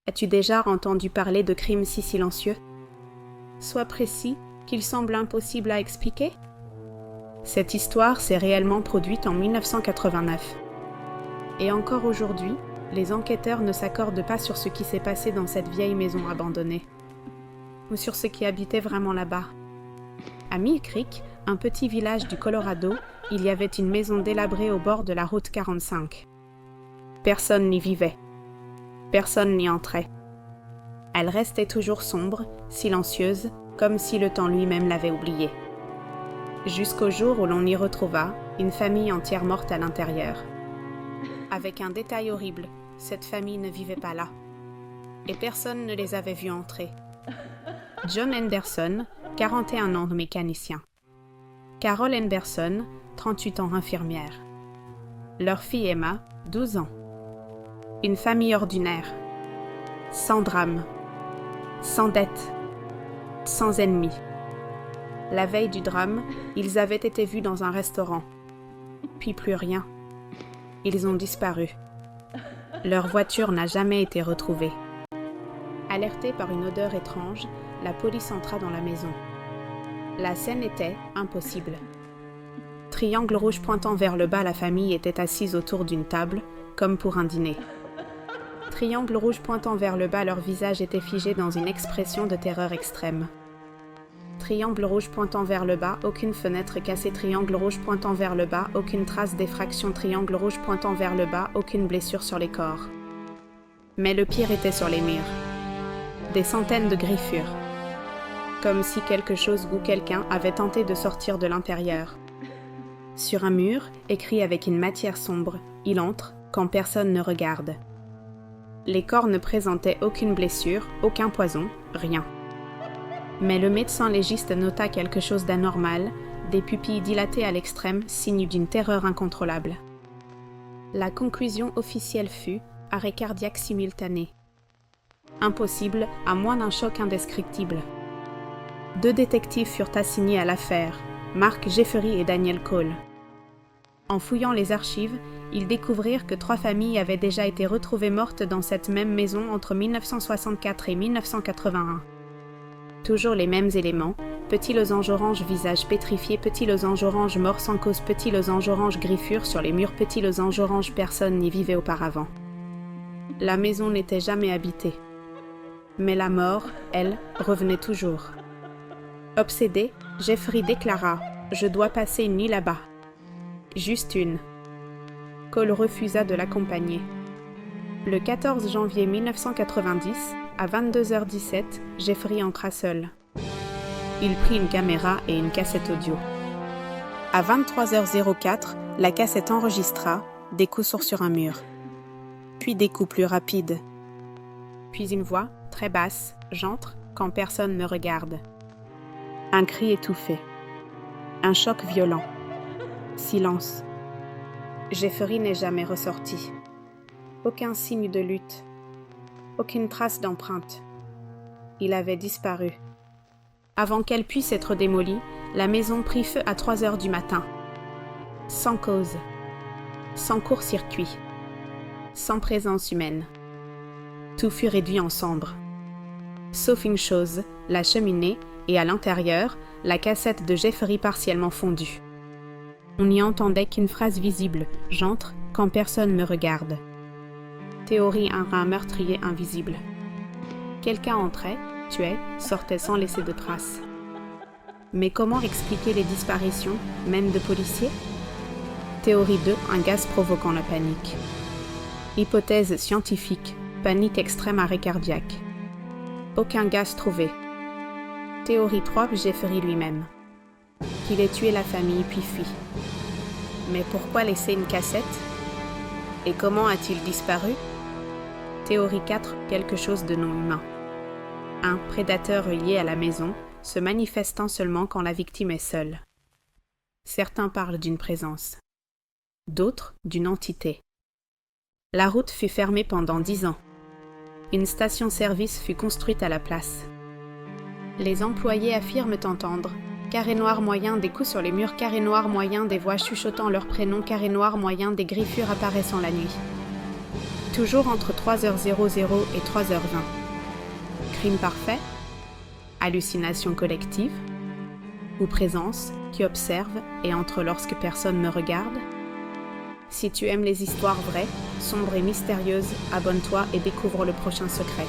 As-tu déjà entendu parler de crimes si silencieux? Sois précis, qu'il semble impossible à expliquer? Cette histoire s'est réellement produite en 1989. Et encore aujourd'hui, les enquêteurs ne s'accordent pas sur ce qui s'est passé dans cette vieille maison abandonnée, ou sur ce qui habitait vraiment là-bas. À Mill Creek, un petit village du Colorado, il y avait une maison délabrée au bord de la route 45. Personne n'y vivait. Personne n'y entrait. Elle restait toujours sombre, silencieuse, comme si le temps lui-même l'avait oubliée. Jusqu'au jour où l'on y retrouva une famille entière morte à l'intérieur. Avec un détail horrible, cette famille ne vivait pas là. Et personne ne les avait vus entrer. John Henderson, 41 ans mécanicien. Carol Henderson, 38 ans infirmière. Leur fille Emma, 12 ans. Une famille ordinaire. Sans drame. Sans dette. Sans ennemis. La veille du drame, ils avaient été vus dans un restaurant. Puis plus rien. Ils ont disparu. Leur voiture n'a jamais été retrouvée. Alertée par une odeur étrange, la police entra dans la maison. La scène était impossible. Triangle rouge pointant vers le bas, la famille était assise autour d'une table, comme pour un dîner. Triangle rouge pointant vers le bas, leur visage était figé dans une expression de terreur extrême. Triangle rouge pointant vers le bas, aucune fenêtre cassée. Triangle rouge pointant vers le bas, aucune trace d'effraction. Triangle rouge pointant vers le bas, aucune blessure sur les corps. Mais le pire était sur les murs. Des centaines de griffures. Comme si quelque chose ou quelqu'un avait tenté de sortir de l'intérieur. Sur un mur, écrit avec une matière sombre, il entre quand personne ne regarde. Les corps ne présentaient aucune blessure, aucun poison, rien. Mais le médecin légiste nota quelque chose d'anormal, des pupilles dilatées à l'extrême, signe d'une terreur incontrôlable. La conclusion officielle fut arrêt cardiaque simultané. Impossible, à moins d'un choc indescriptible. 2 détectives furent assignés à l'affaire, Mark Jeffery et Daniel Cole. En fouillant les archives, ils découvrirent que 3 familles avaient déjà été retrouvées mortes dans cette même maison entre 1964 et 1981. Toujours les mêmes éléments, petit losange orange visage pétrifié, petit losange orange mort sans cause, petit losange orange griffure sur les murs, petit losange orange personne n'y vivait auparavant. La maison n'était jamais habitée. Mais la mort, elle, revenait toujours. Obsédé, Jeffrey déclara « Je dois passer une nuit là-bas. » Juste une. Cole refusa de l'accompagner. Le 14 janvier 1990, à 22h17, Jeffrey entra seul. Il prit une caméra et une cassette audio. À 23h04, la cassette enregistra des coups sourds sur un mur. Puis des coups plus rapides. Puis une voix, très basse, j'entre quand personne ne regarde. Un cri étouffé. Un choc violent. Silence. Jeffrey n'est jamais ressorti. Aucun signe de lutte. Aucune trace d'empreinte. Il avait disparu. Avant qu'elle puisse être démolie, la maison prit feu à 3h du matin. Sans cause. Sans court-circuit. Sans présence humaine. Tout fut réduit en cendres. Sauf une chose, la cheminée, et à l'intérieur, la cassette de Jeffrey partiellement fondue. On n'y entendait qu'une phrase visible, « J'entre quand personne me regarde ». Théorie un meurtrier invisible. Quelqu'un entrait, tuait, sortait sans laisser de traces. Mais comment expliquer les disparitions, même de policiers? Théorie 2, un gaz provoquant la panique. Hypothèse scientifique, panique extrême, arrêt cardiaque. Aucun gaz trouvé. Théorie 3, Jeffrey lui-même. Qu'il ait tué la famille puis fui. Mais pourquoi laisser une cassette? Et comment a-t-il disparu? Théorie 4, quelque chose de non humain. Un prédateur lié à la maison, se manifestant seulement quand la victime est seule. Certains parlent d'une présence. D'autres, d'une entité. La route fut fermée pendant 10 ans. Une station-service fut construite à la place. Les employés affirment entendre carré noir moyen, des coups sur les murs, carré noir moyen, des voix chuchotant leur prénom, carré noir moyen, des griffures apparaissant la nuit. toujours entre 3h00 et 3h20. Crime parfait? Hallucination collective? Ou présence qui observe et entre lorsque personne ne regarde? Si tu aimes les histoires vraies, sombres et mystérieuses, abonne-toi et découvre le prochain secret.